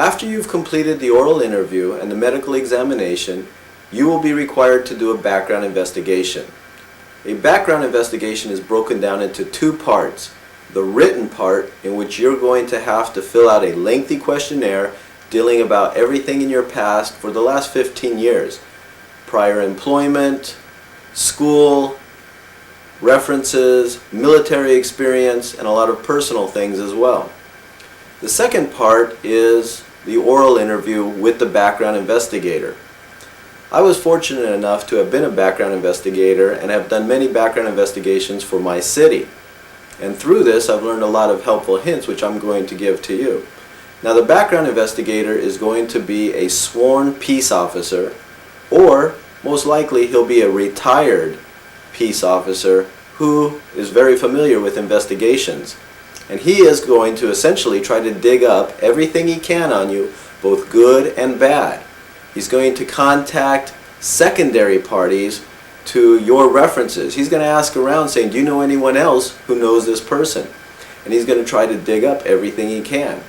After you've completed the oral interview and the medical examination, you will be required to do a background investigation. A background investigation is broken down into two parts. The written part, in which you're going to have to fill out a lengthy questionnaire dealing about everything in your past for the last 15 years. Prior employment, school, references, military experience, and a lot of personal things as well. The second part is the oral interview with the background investigator. I was fortunate enough to have been a background investigator and have done many background investigations for my city. And through this, I've learned a lot of helpful hints which I'm going to give to you. Now, the background investigator is going to be a sworn peace officer, or most likely he'll be a retired peace officer who is very familiar with investigations. And he is going to essentially try to dig up everything he can on you, both good and bad. He's going to contact secondary parties to your references. He's going to ask around saying, do you know anyone else who knows this person? And he's going to try to dig up everything he can.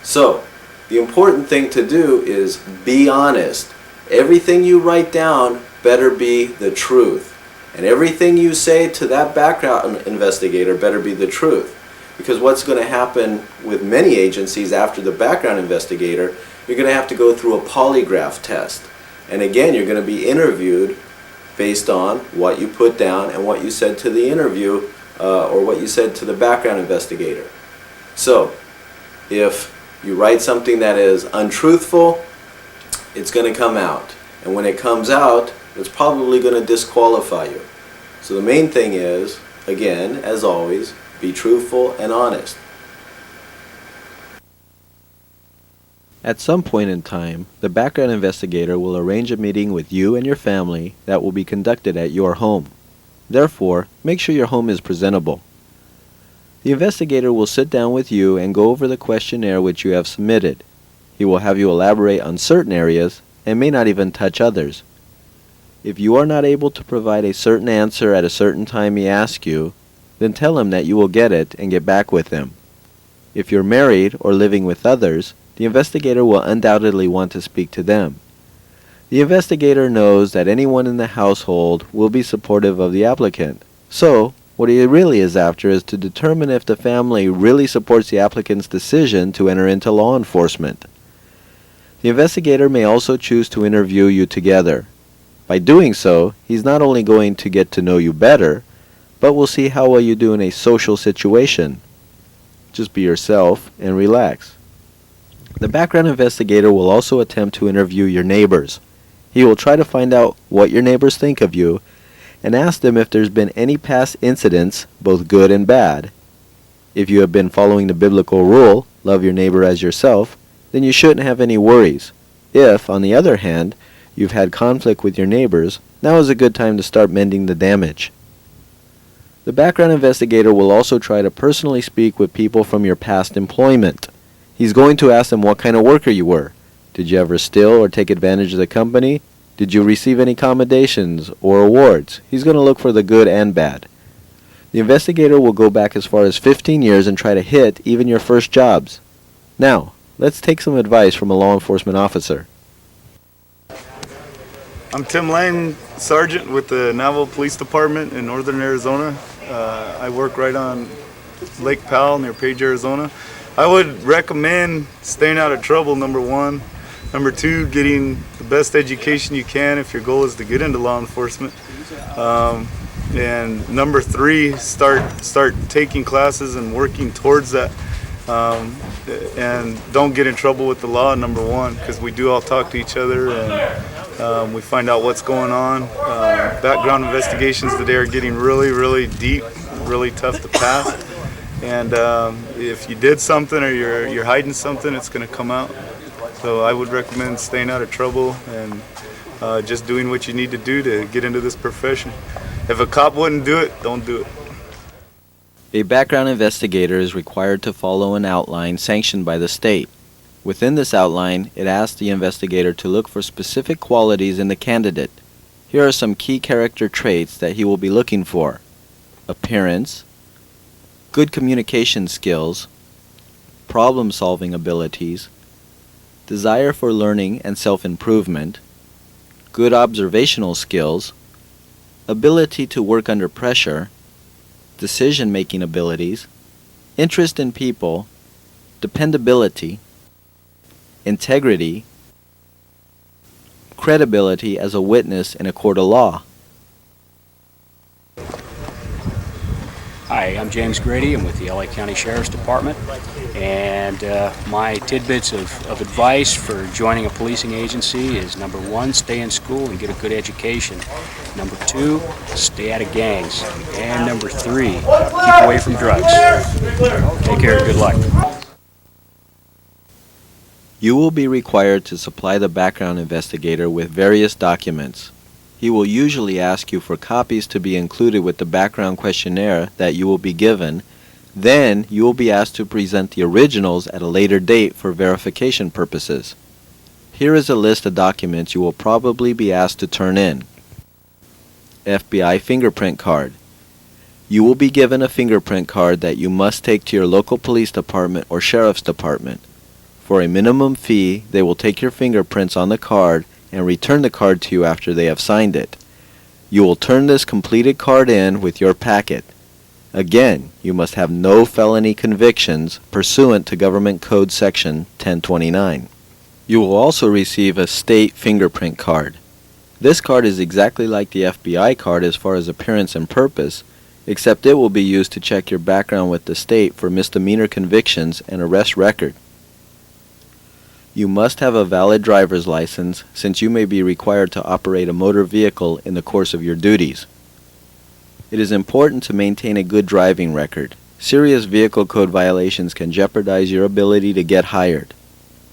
So, the important thing to do is be honest. Everything you write down better be the truth. And everything you say to that background investigator better be the truth. Because what's going to happen with many agencies after the background investigator, you're going to have to go through a polygraph test. And again, you're going to be interviewed based on what you put down and what you said to the interview or what you said to the background investigator. So, if you write something that is untruthful, it's going to come out. And when it comes out, it's probably going to disqualify you. So the main thing is, again, as always, be truthful and honest. At some point in time, the background investigator will arrange a meeting with you and your family that will be conducted at your home. Therefore, make sure your home is presentable. The investigator will sit down with you and go over the questionnaire which you have submitted. He will have you elaborate on certain areas and may not even touch others. If you are not able to provide a certain answer at a certain time he asks you, then tell him that you will get it and get back with him. If you're married or living with others, the investigator will undoubtedly want to speak to them. The investigator knows that anyone in the household will be supportive of the applicant. So, what he really is after is to determine if the family really supports the applicant's decision to enter into law enforcement. The investigator may also choose to interview you together. By doing so, he's not only going to get to know you better, but will see how well you do in a social situation. Just be yourself and relax. The background investigator will also attempt to interview your neighbors. He will try to find out what your neighbors think of you and ask them if there's been any past incidents, both good and bad. If you have been following the biblical rule, love your neighbor as yourself, then you shouldn't have any worries. If, on the other hand, you've had conflict with your neighbors, now is a good time to start mending the damage. The background investigator will also try to personally speak with people from your past employment. He's going to ask them what kind of worker you were. Did you ever steal or take advantage of the company? Did you receive any commendations or awards? He's going to look for the good and bad. The investigator will go back as far as 15 years and try to hit even your first jobs. Now, let's take some advice from a law enforcement officer. I'm Tim Lane, Sergeant with the Navajo Police Department in Northern Arizona. I work right on Lake Powell near Page, Arizona. I would recommend staying out of trouble, number one. Number two, getting the best education you can if your goal is to get into law enforcement. And number three, start taking classes and working towards that. And don't get in trouble with the law, number one, because we do all talk to each other and we find out what's going on. Background investigations today are getting really, really deep, really tough to pass. And if you did something or you're hiding something, it's going to come out. So I would recommend staying out of trouble and just doing what you need to do to get into this profession. If a cop wouldn't do it, don't do it. A background investigator is required to follow an outline sanctioned by the state. Within this outline, it asks the investigator to look for specific qualities in the candidate. Here are some key character traits that he will be looking for: appearance, good communication skills, problem-solving abilities, desire for learning and self-improvement, good observational skills, ability to work under pressure, decision-making abilities, interest in people, dependability, integrity, credibility as a witness in a court of law. Hi, I'm James Gredit. I'm with the LA County Sheriff's Department, and my tidbits of advice for joining a policing agency is: number one, stay in school and get a good education. Number two, stay out of gangs. And number three, keep away from drugs. Take care. Good luck. You will be required to supply the background investigator with various documents. He will usually ask you for copies to be included with the background questionnaire that you will be given. Then you will be asked to present the originals at a later date for verification purposes. Here is a list of documents you will probably be asked to turn in. FBI fingerprint card. You will be given a fingerprint card that you must take to your local police department or sheriff's department. For a minimum fee, they will take your fingerprints on the card and return the card to you after they have signed it. You will turn this completed card in with your packet. Again, you must have no felony convictions pursuant to Government Code Section 1029. You will also receive a state fingerprint card. This card is exactly like the FBI card as far as appearance and purpose, except it will be used to check your background with the state for misdemeanor convictions and arrest record. You must have a valid driver's license, since you may be required to operate a motor vehicle in the course of your duties. It is important to maintain a good driving record. Serious vehicle code violations can jeopardize your ability to get hired.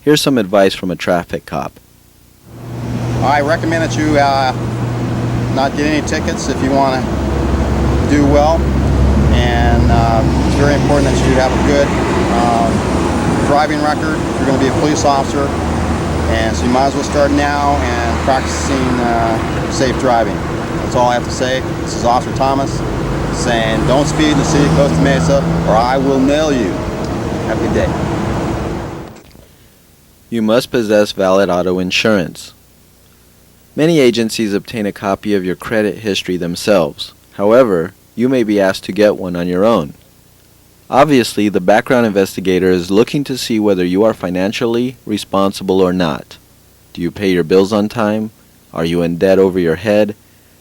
Here's some advice from a traffic cop. I recommend that you not get any tickets if you want to do well, and it's very important that you have a good driving record. You're going to be a police officer, and so you might as well start now and practicing safe driving. That's all I have to say. This is Officer Thomas saying, don't speed in the city of Costa Mesa or I will nail you. Have a good day. You must possess valid auto insurance. Many agencies obtain a copy of your credit history themselves. However, you may be asked to get one on your own. Obviously, the background investigator is looking to see whether you are financially responsible or not. Do you pay your bills on time? Are you in debt over your head?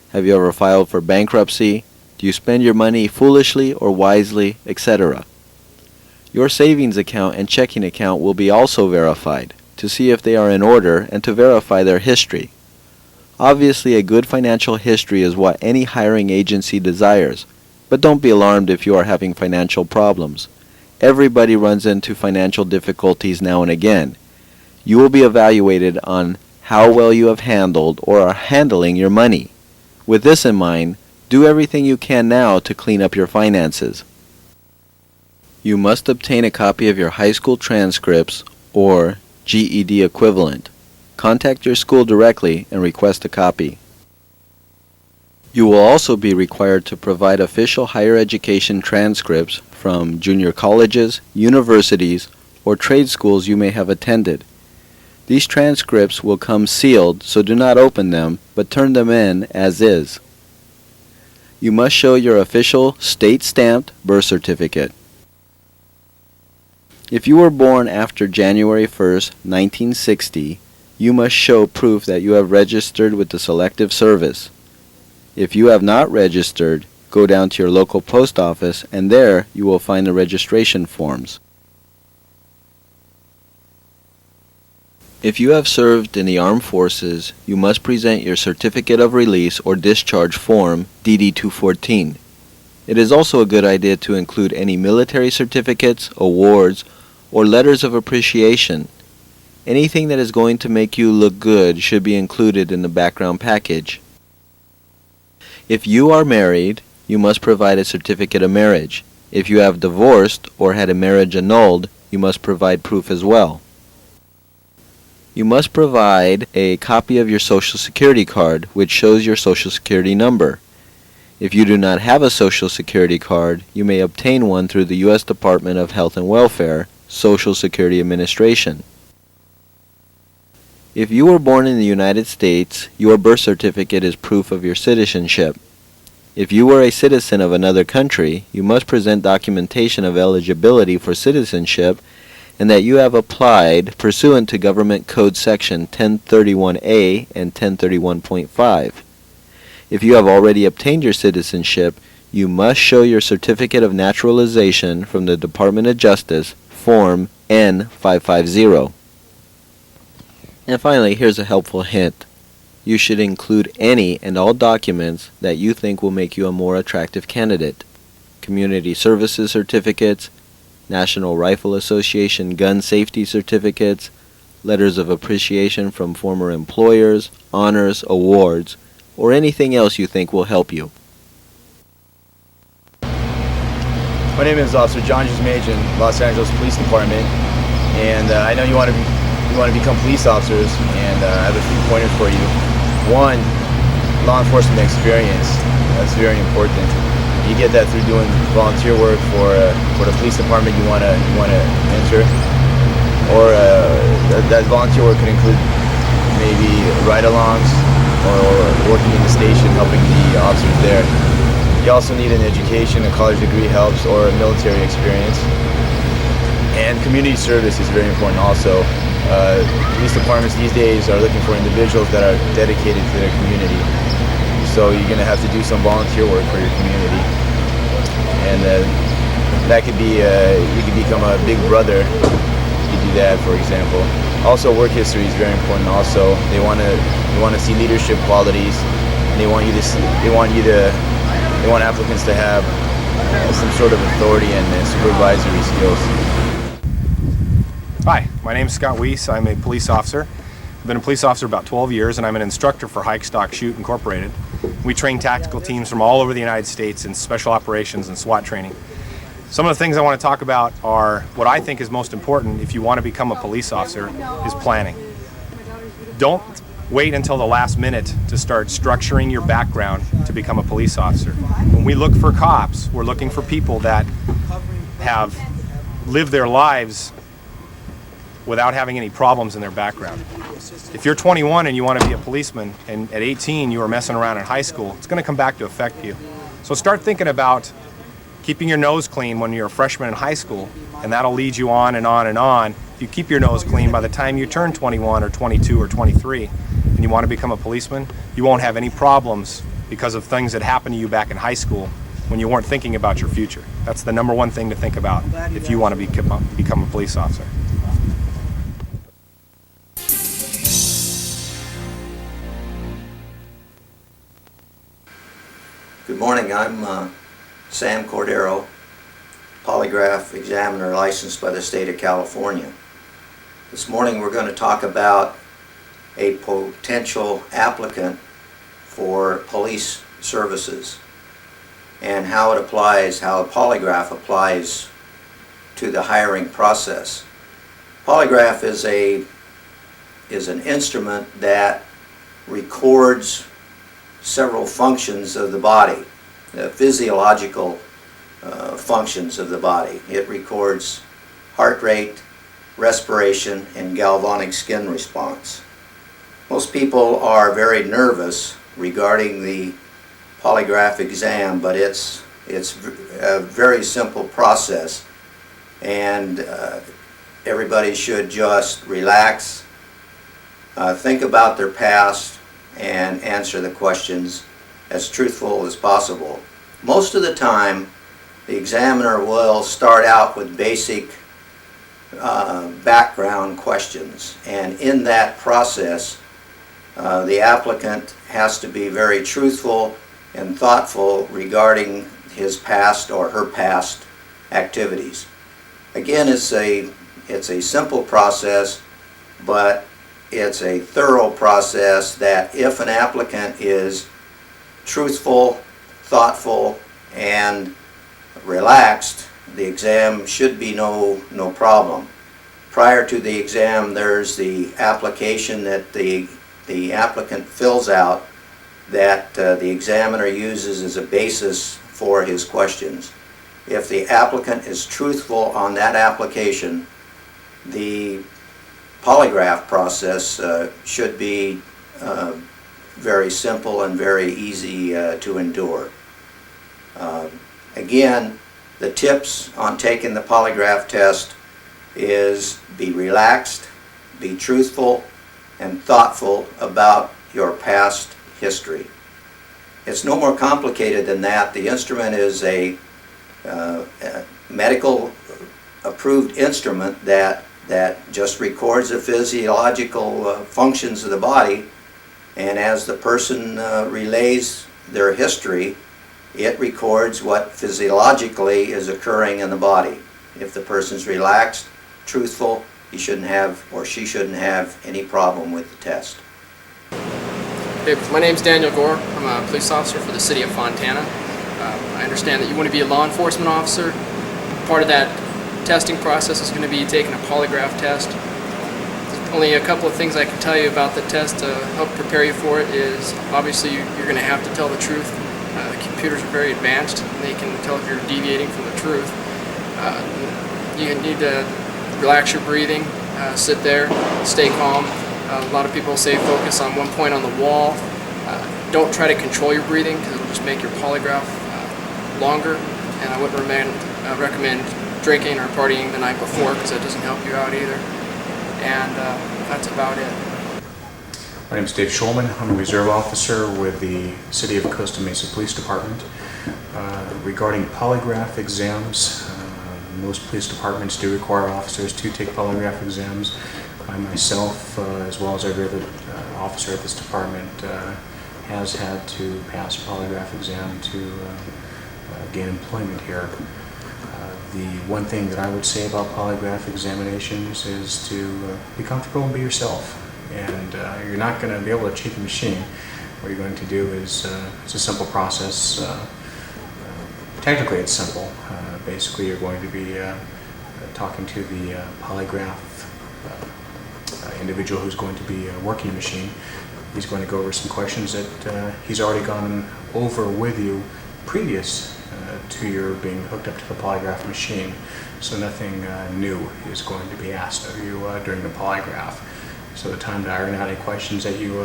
Have you ever filed for bankruptcy? Do you spend your money foolishly or wisely, etc.? Your savings account and checking account will be also verified to see if they are in order and to verify their history. Obviously, a good financial history is what any hiring agency desires. But don't be alarmed if you are having financial problems. Everybody runs into financial difficulties now and again. You will be evaluated on how well you have handled or are handling your money. With this in mind, do everything you can now to clean up your finances. You must obtain a copy of your high school transcripts or GED equivalent. Contact your school directly and request a copy. You will also be required to provide official higher education transcripts from junior colleges, universities, or trade schools you may have attended. These transcripts will come sealed, so do not open them, but turn them in as is. You must show your official state-stamped birth certificate. If you were born after January 1st, 1960, you must show proof that you have registered with the Selective Service. If you have not registered, go down to your local post office and there you will find the registration forms. If you have served in the armed forces, you must present your Certificate of Release or Discharge Form, DD-214. It is also a good idea to include any military certificates, awards, or letters of appreciation. Anything that is going to make you look good should be included in the background package. If you are married, you must provide a certificate of marriage. If you have divorced or had a marriage annulled, you must provide proof as well. You must provide a copy of your Social Security card, which shows your Social Security number. If you do not have a Social Security card, you may obtain one through the U.S. Department of Health and Welfare, Social Security Administration. If you were born in the United States, your birth certificate is proof of your citizenship. If you were a citizen of another country, you must present documentation of eligibility for citizenship and that you have applied pursuant to Government Code Section 1031A and 1031.5. If you have already obtained your citizenship, you must show your Certificate of Naturalization from the Department of Justice, Form N550. And finally, here's a helpful hint. You should include any and all documents that you think will make you a more attractive candidate. Community services certificates, National Rifle Association gun safety certificates, letters of appreciation from former employers, honors, awards, or anything else you think will help you. My name is Officer John Jusmajan, Los Angeles Police Department, and I know you want to become police officers, and I have a few pointers for you. One, law enforcement experience. That's very important. You get that through doing volunteer work for the police department you want to enter, or that volunteer work could include maybe ride-alongs or working in the station helping the officers there. You also need an education, a college degree helps, or a military experience. And community service is very important also. Police departments these days are looking for individuals that are dedicated to their community. So you're going to have to do some volunteer work for your community. And that could be, you could become a big brother if you do that, for example. Also, work history is very important also. They want to see leadership qualities, and they want applicants to have some sort of authority and supervisory skills. Hi, my name is Scott Weiss. I'm a police officer. I've been a police officer about 12 years, and I'm an instructor for Hike Stock Shoot Incorporated. We train tactical teams from all over the United States in special operations and SWAT training. Some of the things I want to talk about are what I think is most important if you want to become a police officer is planning. Don't wait until the last minute to start structuring your background to become a police officer. When we look for cops, we're looking for people that have lived their lives without having any problems in their background. If you're 21 and you want to be a policeman, and at 18 you were messing around in high school, it's going to come back to affect you. So start thinking about keeping your nose clean when you're a freshman in high school, and that'll lead you on and on and on. If you keep your nose clean by the time you turn 21 or 22 or 23 and you want to become a policeman, you won't have any problems because of things that happened to you back in high school when you weren't thinking about your future. That's the number one thing to think about if you want to become a police officer. Good morning, I'm Sam Cordero, polygraph examiner licensed by the state of California. This morning we're going to talk about a potential applicant for police services and how it applies, how a polygraph applies to the hiring process. Polygraph is an instrument that records several functions of the body, the physiological functions of the body. It records heart rate, respiration, and galvanic skin response. Most people are very nervous regarding the polygraph exam, but it's a very simple process, and everybody should just relax, think about their past, and answer the questions as truthful as possible. Most of the time, the examiner will start out with basic background questions, and in that process, the applicant has to be very truthful and thoughtful regarding his past or her past activities. Again, it's a simple process, but it's a thorough process that if an applicant is truthful, thoughtful, and relaxed, the exam should be no problem. Prior to the exam, there's the application that the applicant fills out that the examiner uses as a basis for his questions. If the applicant is truthful on that application, the polygraph process should be very simple and very easy to endure. Again, the tips on taking the polygraph test is be relaxed, be truthful, and thoughtful about your past history. It's no more complicated than that. The instrument is a medical approved instrument that just records the physiological functions of the body, and as the person relays their history, it records what physiologically is occurring in the body. If the person's relaxed, truthful, he shouldn't have, or she shouldn't have, any problem with the test. Hey, my name's Daniel Gore. I'm a police officer for the city of Fontana. I understand that you want to be a law enforcement officer. Part of that testing process is going to be taking a polygraph test. There's only a couple of things I can tell you about the test to help prepare you for it. Is obviously you're going to have to tell the truth. The computers are very advanced, and they can tell if you're deviating from the truth. You need to relax your breathing, sit there, stay calm. A lot of people say focus on one point on the wall. Don't try to control your breathing because it'll just make your polygraph longer. And I wouldn't recommend drinking or partying the night before because that doesn't help you out either. And that's about it. My name is Dave Schulman. I'm a reserve officer with the City of Costa Mesa Police Department. Regarding polygraph exams, most police departments do require officers to take polygraph exams. I myself, as well as every other officer at this department, has had to pass a polygraph exam to gain employment here. The one thing that I would say about polygraph examinations is to be comfortable and be yourself. And you're not going to be able to cheat the machine. What you're going to do is, it's a simple process. Technically it's simple. Basically you're going to be talking to the polygraph individual who's going to be working the machine. He's going to go over some questions that he's already gone over with you previous to your being hooked up to the polygraph machine. So nothing new is going to be asked of you during the polygraph. So the time to iron out any questions that you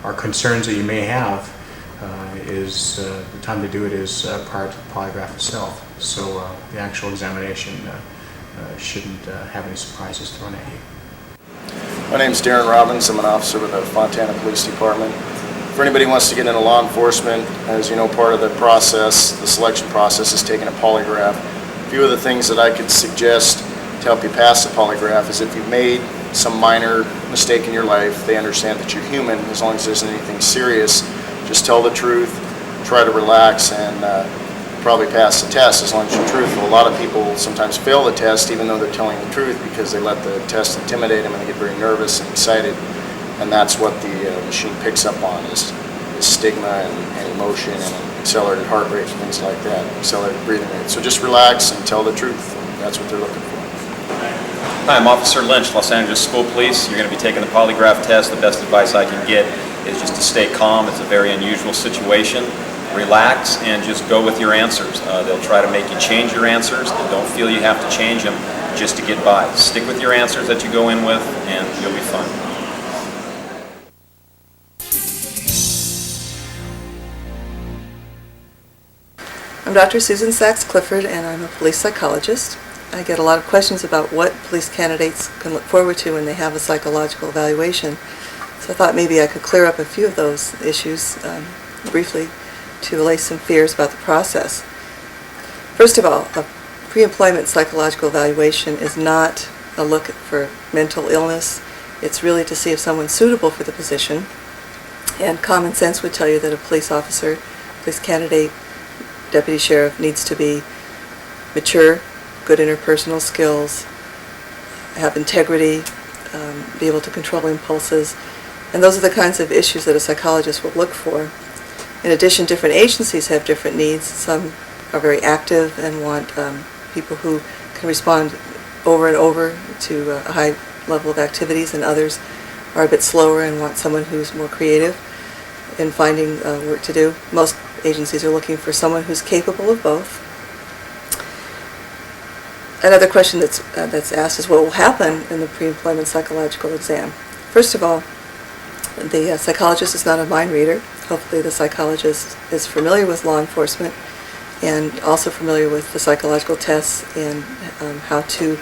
or concerns that you may have is the time to do it is prior to the polygraph itself. So the actual examination shouldn't have any surprises thrown at you. My name is Darren Robbins. I'm an officer with the Fontana Police Department. For anybody who wants to get into law enforcement, as you know, part of the process, the selection process, is taking a polygraph. A few of the things that I could suggest to help you pass the polygraph is if you've made some minor mistake in your life, they understand that you're human. As long as there isn't anything serious, just tell the truth, try to relax, and probably pass the test as long as you're truthful. A lot of people sometimes fail the test even though they're telling the truth because they let the test intimidate them and they get very nervous and excited. And that's what the machine picks up on is stigma and emotion and accelerated heart rate and things like that, accelerated breathing rate. So just relax and tell the truth. That's what they're looking for. Hi, I'm Officer Lynch, Los Angeles School Police. You're going to be taking the polygraph test. The best advice I can get is just to stay calm. It's a very unusual situation. Relax and just go with your answers. They'll try to make you change your answers, and don't feel you have to change them just to get by. Stick with your answers that you go in with, and you'll be fine. I'm Dr. Susan Sachs-Clifford, and I'm a police psychologist. I get a lot of questions about what police candidates can look forward to when they have a psychological evaluation. So I thought maybe I could clear up a few of those issues briefly to allay some fears about the process. First of all, a pre-employment psychological evaluation is not a look for mental illness. It's really to see if someone's suitable for the position. And common sense would tell you that a police officer, police candidate, deputy sheriff needs to be mature, good interpersonal skills, have integrity, be able to control impulses. And those are the kinds of issues that a psychologist will look for. In addition, different agencies have different needs. Some are very active and want people who can respond over and over to a high level of activities, and others are a bit slower and want someone who's more creative in finding work to do. Most agencies are looking for someone who's capable of both. Another question that's asked is what will happen in the pre-employment psychological exam. First of all, the psychologist is not a mind reader. Hopefully the psychologist is familiar with law enforcement and also familiar with the psychological tests and how to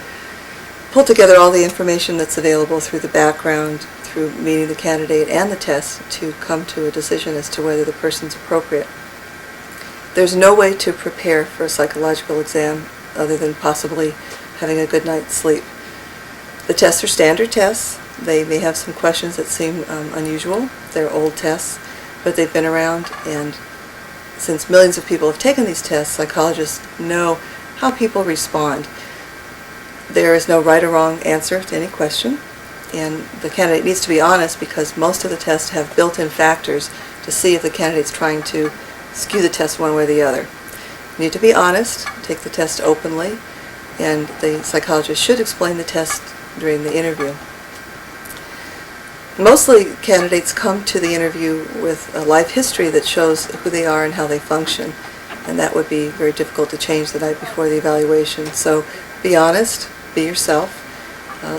pull together all the information that's available through the background, through meeting the candidate and the test to come to a decision as to whether the person's appropriate. There's no way to prepare for a psychological exam other than possibly having a good night's sleep. The tests are standard tests. They may have some questions that seem unusual. They're old tests, but they've been around, and since millions of people have taken these tests, psychologists know how people respond. There is no right or wrong answer to any question, and the candidate needs to be honest because most of the tests have built-in factors to see if the candidate's trying to skew the test one way or the other. You need to be honest, take the test openly, and the psychologist should explain the test during the interview. Mostly candidates come to the interview with a life history that shows who they are and how they function, and that would be very difficult to change the night before the evaluation. So be honest, be yourself,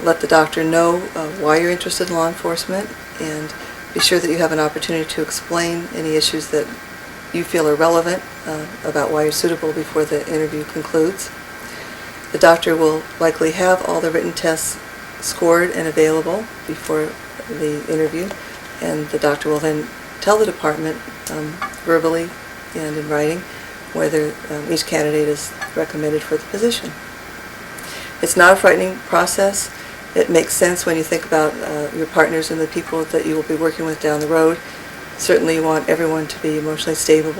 let the doctor know why you're interested in law enforcement, and be sure that you have an opportunity to explain any issues that you feel are relevant about why you're suitable before the interview concludes. The doctor will likely have all the written tests scored and available before the interview, and the doctor will then tell the department verbally and in writing whether each candidate is recommended for the position. It's not a frightening process. It makes sense when you think about your partners and the people that you will be working with down the road. Certainly you want everyone to be emotionally stable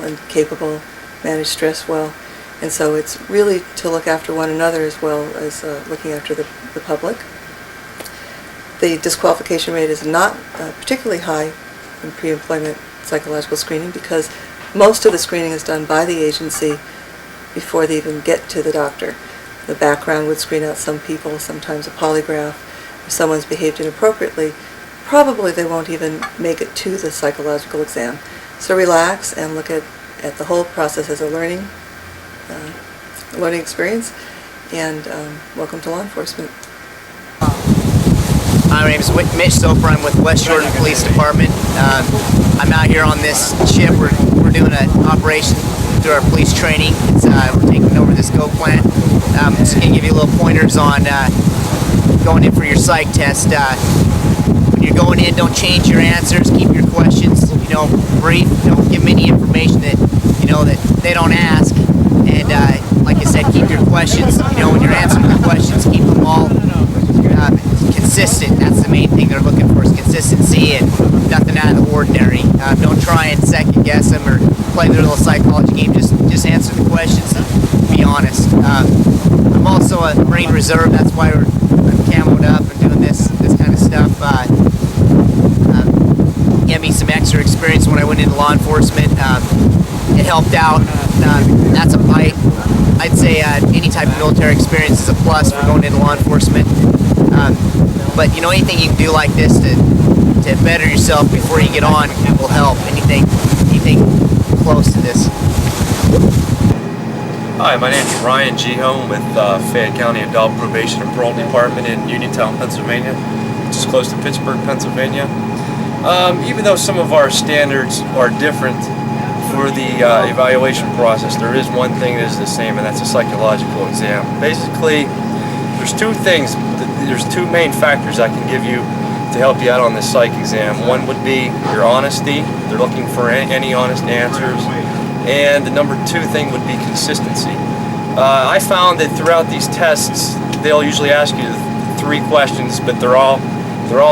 and capable, manage stress well, and so it's really to look after one another as well as looking after the public. The disqualification rate is not particularly high in pre-employment psychological screening because most of the screening is done by the agency before they even get to the doctor. The background would screen out some people, sometimes a polygraph. If someone's behaved inappropriately, probably they won't even make it to the psychological exam. So relax and look at the whole process as a learning experience, and welcome to law enforcement. My name is Mitch Soper. I'm with West Jordan Police Department. I'm out here on this ship. We're doing an operation through our police training. We're taking over this GO plant. I'm just going to give you little pointers on going in for your psych test. When you're going in, don't change your answers. Keep your questions, brief. Don't give them any information that that they don't ask. And like I said, keep your questions. When you're answering the questions, keep them all consistent. That's the main thing they're looking for, is consistency and nothing out of the ordinary. Don't try and second guess them or play their little psychology game. Just answer the questions and be honest. I'm also a Marine Reserve. That's why I'm camoed up and doing this kind of stuff. Gave me some extra experience when I went into law enforcement. It helped out. I'd say any type of military experience is a plus for going into law enforcement. But anything you can do like this to better yourself before you get on will help. Anything close to this. Hi, my name is Ryan Gihome with Fayette County Adult Probation and Parole Department in Uniontown, Pennsylvania, which is close to Pittsburgh, Pennsylvania. Even though some of our standards are different for the evaluation process, there is one thing that is the same, and that's a psychological exam. Basically, there's two main factors I can give you to help you out on this psych exam. One would be your honesty. They're looking for any honest answers. And the number two thing would be consistency. I found that throughout these tests, they'll usually ask you 3 questions, but they're all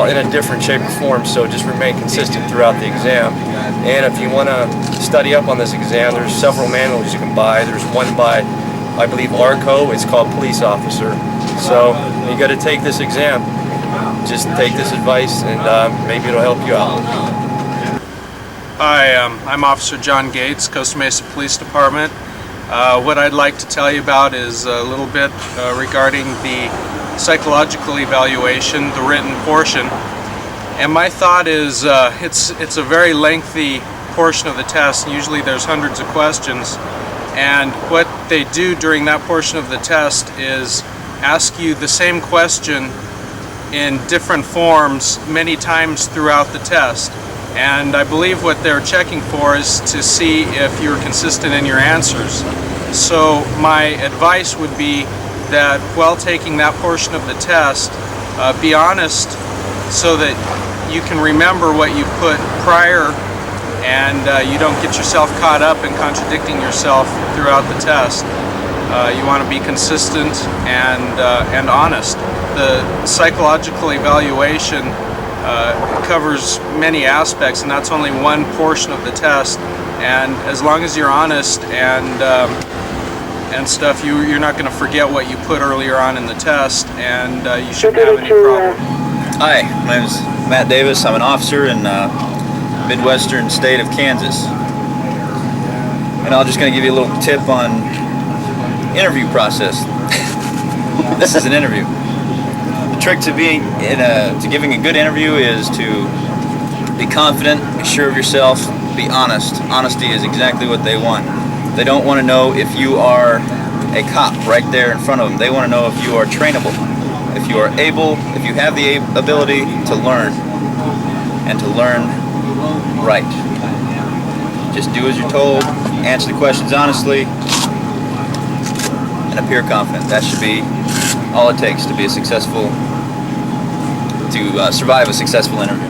in a different shape or form, so just remain consistent throughout the exam. And if you want to study up on this exam, there's several manuals you can buy. There's one by, I believe, ARCO. It's called Police Officer. So you got to take this exam. Just take this advice, and maybe it'll help you out. Hi, I'm Officer John Gates, Costa Mesa Police Department. What I'd like to tell you about is a little bit regarding the psychological evaluation, the written portion. And my thought is it's a very lengthy portion of the test. Usually there's hundreds of questions, And what they do during that portion of the test is ask you the same question in different forms many times throughout the test. And I believe what they're checking for is to see if you're consistent in your answers. So my advice would be that while taking that portion of the test, be honest so that you can remember what you put prior and you don't get yourself caught up in contradicting yourself throughout the test. You want to be consistent and honest. The psychological evaluation covers many aspects, and that's only one portion of the test. And as long as you're honest and stuff, you're not going to forget what you put earlier on in the test, and you shouldn't have any problem. Hi, my name is Matt Davis. I'm an officer in Midwestern state of Kansas. And I'm just going to give you a little tip on interview process. This is an interview. The trick to giving a good interview is to be confident, be sure of yourself, be honest. Honesty is exactly what they want. They don't want to know if you are a cop right there in front of them. They want to know if you are trainable, if you are able, if you have the ability to learn, and to learn right. Just do as you're told, answer the questions honestly, and appear confident. That should be all it takes to be a successful, to survive a successful interview.